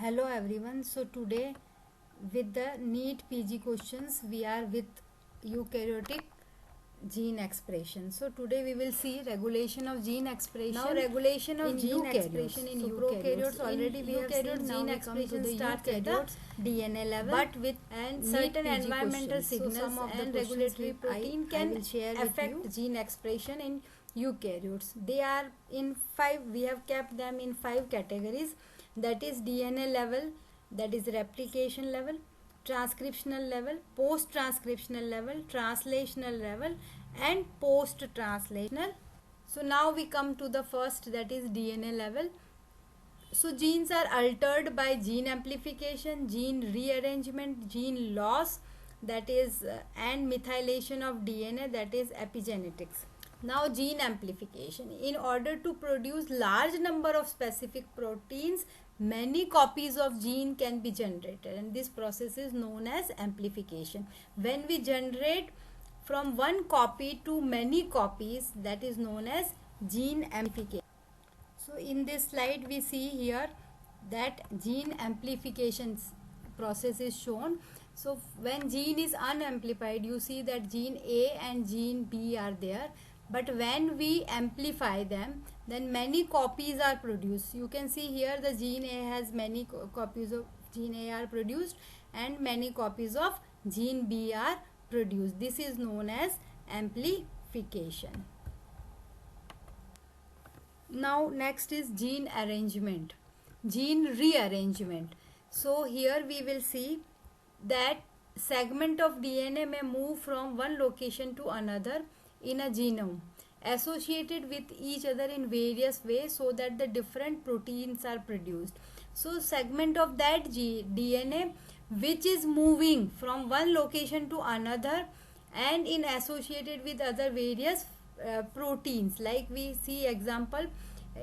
Hello everyone. So today with the NEET PG questions we are with eukaryotic gene expression. So today we will see regulation of gene expression. Now regulation of gene expression in eukaryotes. Already we have seen gene expression starts at the DNA level, but with and certain environmental signals and regulatory protein can affect gene expression in eukaryotes. They are in five. We have kept them in five categories. That is DNA level, that is replication level, transcriptional level, post-transcriptional level, translational level, and post-translational. So now we come to the first, that is DNA level. So genes are altered by gene amplification, gene rearrangement, gene loss, that is and methylation of DNA, that is epigenetics. Now gene amplification. In order to produce large number of specific proteins, many copies of gene can be generated, and this process is known as amplification. When we generate from one copy to many copies, that is known as gene amplification. So in this slide we see here that gene amplification process is shown. So when gene is unamplified, you see that gene A and gene B are there, but when we amplify them, then many copies are produced. You can see here the gene A has many copies of gene A are produced and many copies of gene B are produced. This is known as amplification. Now next is gene arrangement, gene rearrangement. So here we will see that segment of DNA may move from one location to another in a genome, associated with each other in various ways so that the different proteins are produced. So segment of that DNA which is moving from one location to another and in associated with other various proteins, like we see example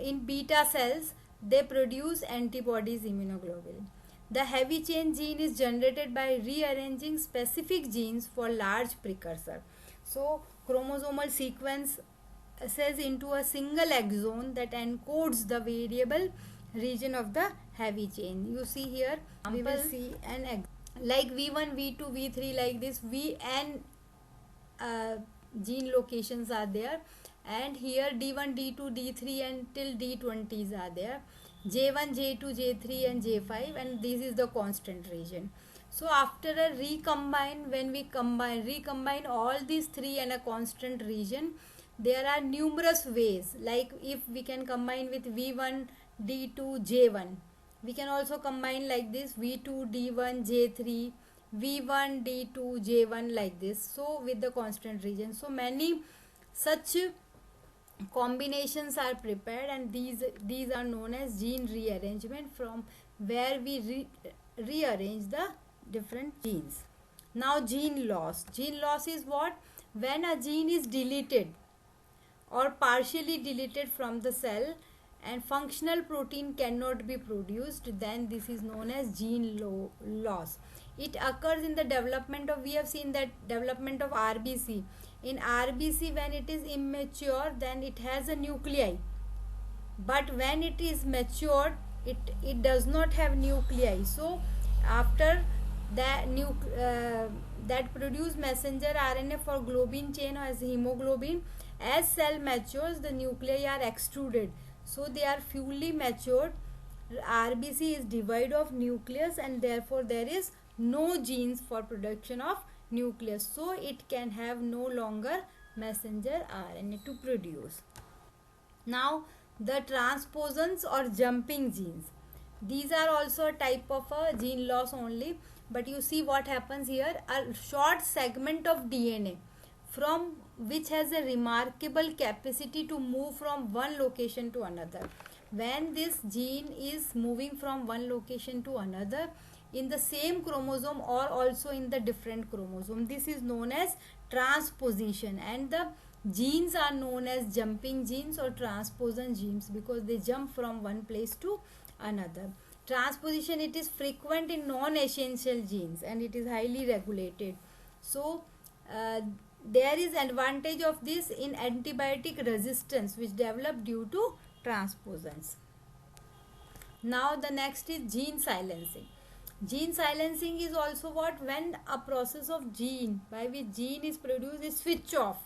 in beta cells, they produce antibodies, immunoglobulin. The heavy chain gene is generated by rearranging specific genes for large precursor. So chromosomal sequence says into a single exon that encodes the variable region of the heavy chain. You see here we will see an like V1, V2, V3, like this Vn gene locations are there, and here D1, D2, D3 and till D20s are there, J1, J2, J3 and J5, and this is the constant region. So after a recombine, when we recombine all these three in a constant region, there are numerous ways. Like if we can combine with V1, D2, J1, we can also combine like this V2, D1, J3, V1, D2, J1, like this. So with the constant region, so many such combinations are prepared, and these are known as gene rearrangement, from where we rearrange the different genes. Now gene loss. Gene loss is what? When a gene is deleted or partially deleted from the cell and functional protein cannot be produced, then this is known as gene loss. It occurs in the development of, we have seen that development of RBC. In RBC, when it is immature, then it has a nuclei, but when it is matured, it does not have nuclei. So after that that produce messenger RNA for globin chain as hemoglobin, as cell matures, the nuclei are extruded, so they are fully matured. RBC is devoid of nucleus, and therefore there is no genes for production of nucleus, so it can have no longer messenger RNA to produce. Now the transposons or jumping genes, these are also a type of a gene loss only, but you see what happens here. A short segment of DNA from which has a remarkable capacity to move from one location to another. When this gene is moving from one location to another in the same chromosome or also in the different chromosome, this is known as transposition, and the genes are known as jumping genes or transposon genes because they jump from one place to another. Transposition, it is frequent in non-essential genes and it is highly regulated. So there is advantage of this in antibiotic resistance which develop due to transposons. Now the next is gene silencing. Gene silencing is also what? When a process of gene by which gene is produced is switch off.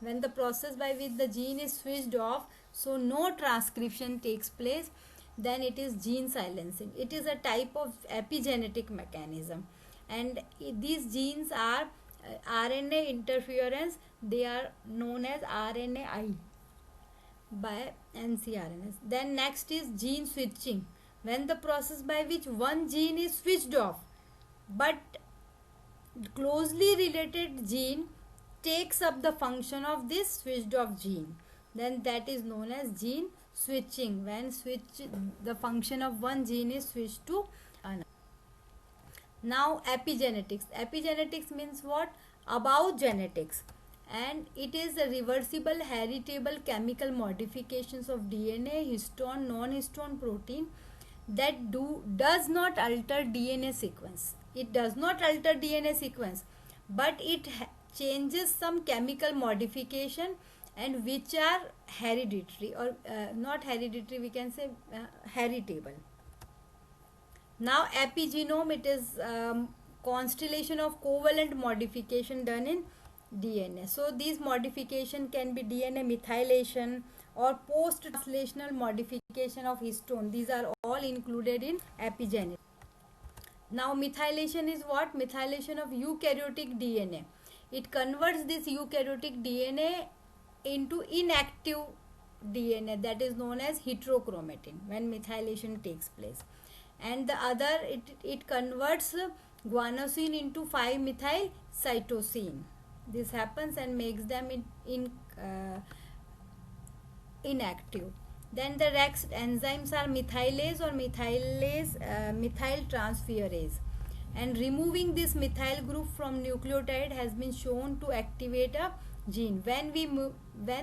When the process by which the gene is switched off, so no transcription takes place, then it is gene silencing. It is a type of epigenetic mechanism, and these genes are RNA interference. They are known as RNAi by ncRNAs. Then next is gene switching. When the process by which one gene is switched off, but closely related gene takes up the function of this switched off gene, then that is known as gene switching. When the function of one gene is switched to another. Now epigenetics. Epigenetics means what? About genetics, and it is a reversible heritable chemical modifications of DNA, histone, non-histone protein that does not alter DNA sequence. It does not alter DNA sequence, but it changes some chemical modification, and which are hereditary or not hereditary, we can say heritable. Now epigenome, it is constellation of covalent modification done in DNA. So these modification can be DNA methylation or post-translational modification of histone. These are all included in epigenetics. Now methylation is what? Methylation of eukaryotic DNA. It converts this eukaryotic DNA into inactive DNA, that is known as heterochromatin, when methylation takes place. And the other, it converts guanosine into 5-methyl cytosine. This happens and makes them inactive. Then the next enzymes are methylase or methyltransferase, and removing this methyl group from nucleotide has been shown to activate a gene. When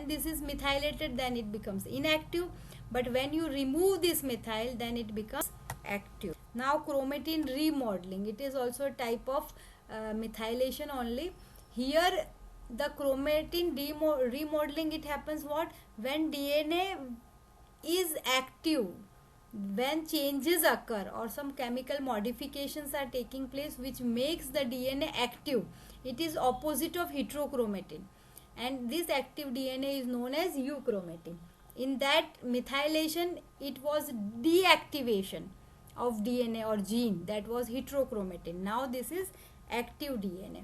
this is methylated, then it becomes inactive, but when you remove this methyl, then it becomes active. Now chromatin remodeling, it is also a type of methylation only. Here the chromatin remodeling, it happens what? When DNA is active, when changes occur or some chemical modifications are taking place which makes the DNA active, it is opposite of heterochromatin, and this active DNA is known as euchromatin. In that methylation, it was deactivation of DNA or gene, that was heterochromatin. Now this is active DNA.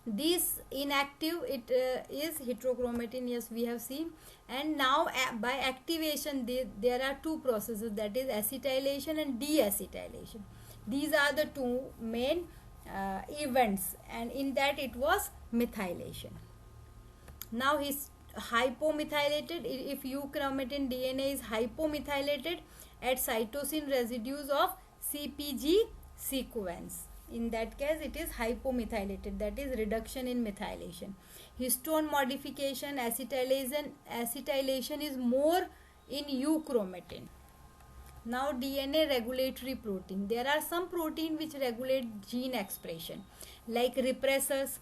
This inactive, it is heterochromatin, yes, we have seen. And now by activation, there are two processes, that is acetylation and deacetylation. These are the two main events, and in that it was methylation. Now his hypomethylated, if euchromatin DNA is hypomethylated at cytosine residues of CpG sequence, in that case it is hypomethylated, that is reduction in methylation. Histone modification, acetylation is more in euchromatin. Now DNA regulatory protein. There are some protein which regulate gene expression, like repressors,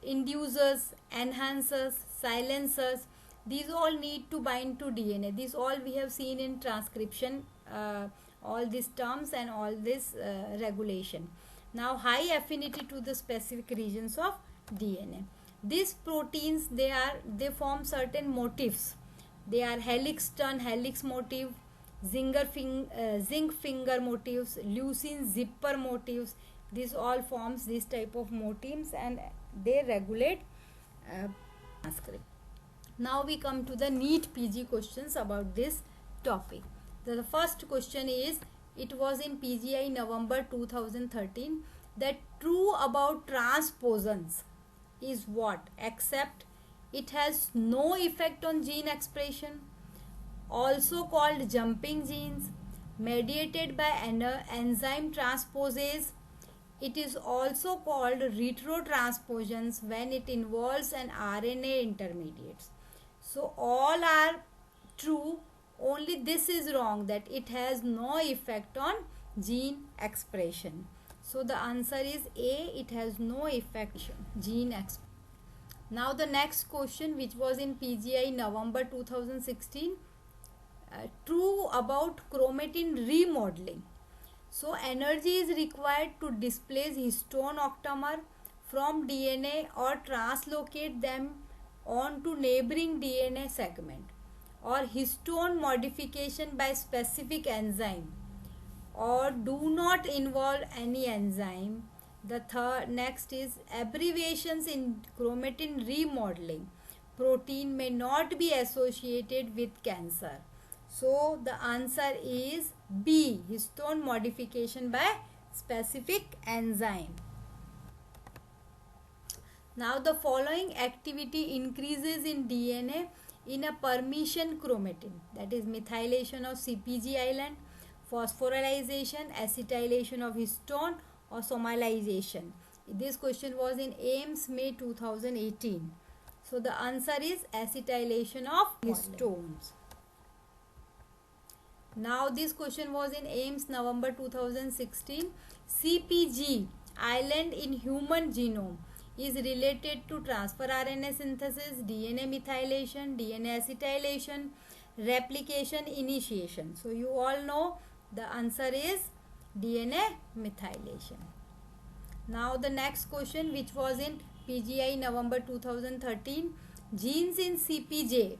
inducers, enhancers, silencers. These all need to bind to DNA. These all we have seen in transcription, all these terms and all this regulation. Now high affinity to the specific regions of DNA. These proteins, they form certain motifs. They are helix turn helix motif, zinc finger motifs, leucine zipper motifs. These all forms this type of motifs, and they regulate transcript. Now we come to the NEET PG questions about this topic. The first question is, it was in PGI November 2013, that true about transposons is what? Except it has no effect on gene expression, also called jumping genes, mediated by enzyme transposase. It is also called retrotranspositions when it involves an RNA intermediates. So all are true, only this is wrong, that it has no effect on gene expression. So the answer is A, it has no effect on gene expression. Now the next question, which was in PGI November 2016, True about chromatin remodeling. So energy is required to displace histone octamer from DNA or translocate them onto neighboring DNA segment, or histone modification by specific enzyme, or do not involve any enzyme. The third next is abbreviations in chromatin remodeling. Protein may not be associated with cancer. So the answer is B, histone modification by specific enzyme. Now the following activity increases in DNA in a permission chromatin, that is methylation of CpG island, phosphorylation, acetylation of histone, or somalization. This question was in AIMS May 2018. So the answer is acetylation of histones. Now this question was in AIMS November 2016. CpG island in human genome is related to transfer RNA synthesis, DNA methylation, DNA acetylation, replication, initiation. So you all know the answer is DNA methylation. Now the next question, which was in PGI November 2013, genes in CpG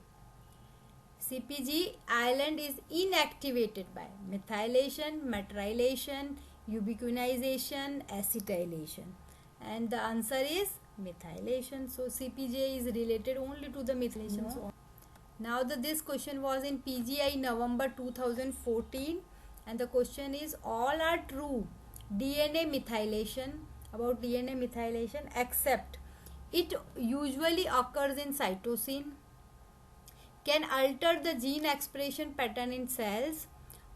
island is inactivated by methylation, metylation, ubiquination, acetylation, and the answer is methylation. So CpG is related only to the methylation. No. Now this question was in PGI November 2014, and the question is all are true DNA methylation, about DNA methylation, except it usually occurs in cytosine, can alter the gene expression pattern in cells,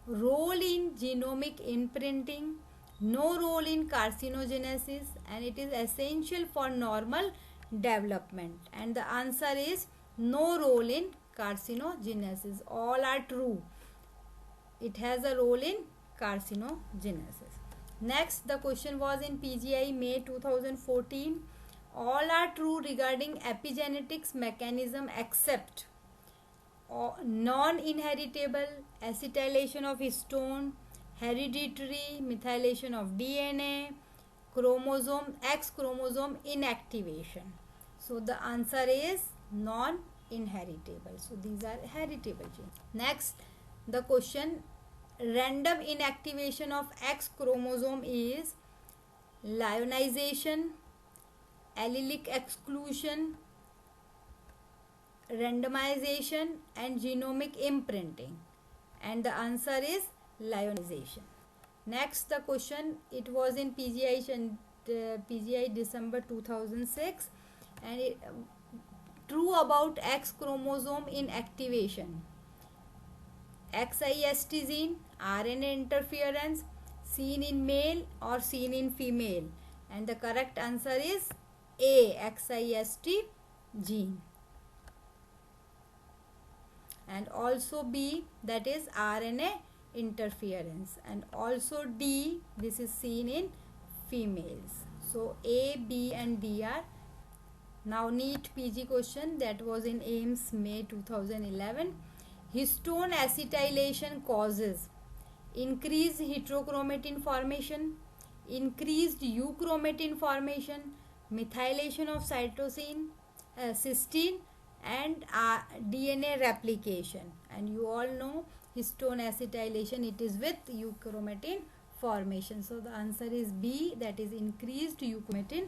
role in genomic imprinting, no role in carcinogenesis, and it is essential for normal development. And the answer is no role in carcinogenesis. All are true. It has a role in carcinogenesis. Next, the question was in PGI May 2014. All are true regarding epigenetics mechanism except non-inheritable, acetylation of histone, hereditary, methylation of DNA, chromosome, X chromosome inactivation. So the answer is non-inheritable. So these are heritable genes. Next, the question, random inactivation of X chromosome is lionization, allelic exclusion, randomization, and genomic imprinting, and the answer is lionization. Next, the question, it was in PGI December 2006, and true about X chromosome inactivation, XIST gene, RNA interference, seen in male or seen in female, and the correct answer is A, XIST gene, and also B, that is RNA interference, and also D, this is seen in females. So A, B and D are. Now NEET PG question, that was in AIMS May 2011. Histone acetylation causes increased heterochromatin formation, increased euchromatin formation, methylation of cysteine, and DNA replication. And you all know histone acetylation, it is with euchromatin formation. So the answer is B, that is increased euchromatin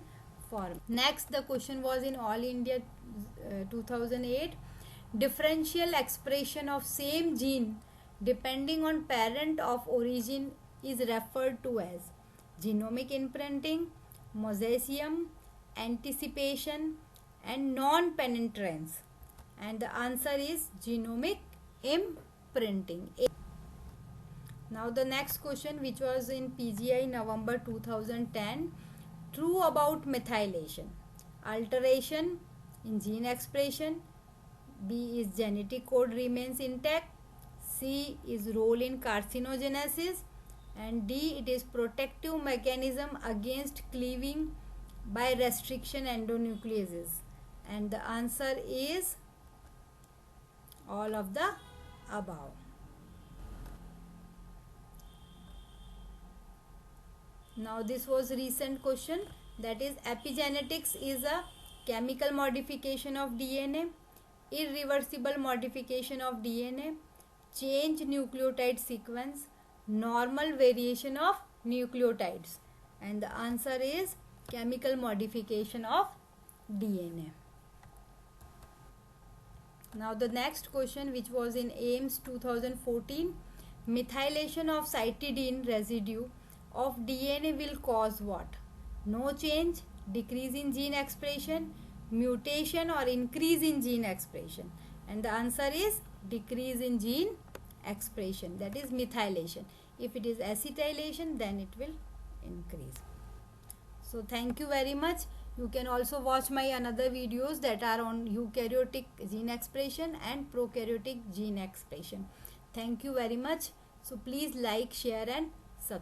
formation. Next, the question was in All India 2008. Differential expression of same gene depending on parent of origin is referred to as genomic imprinting, mosaicism, anticipation, and non-penetrance, and the answer is genomic imprinting. Now the next question, which was in PGI November 2010, true about methylation, alteration in gene expression, B is genetic code remains intact, C is role in carcinogenesis, and D, it is protective mechanism against cleaving by restriction endonucleases, and the answer is all of the above. Now this was recent question, that is epigenetics is a chemical modification of DNA, irreversible modification of DNA, change nucleotide sequence, normal variation of nucleotides, and the answer is chemical modification of DNA. Now the next question, which was in AIMS 2014, methylation of cytidine residue of DNA will cause what? No change, decrease in gene expression, mutation, or increase in gene expression. And the answer is decrease in gene expression, that is methylation. If it is acetylation, then it will increase. So thank you very much. You can also watch my another videos that are on eukaryotic gene expression and prokaryotic gene expression. Thank you very much. So please like, share and subscribe.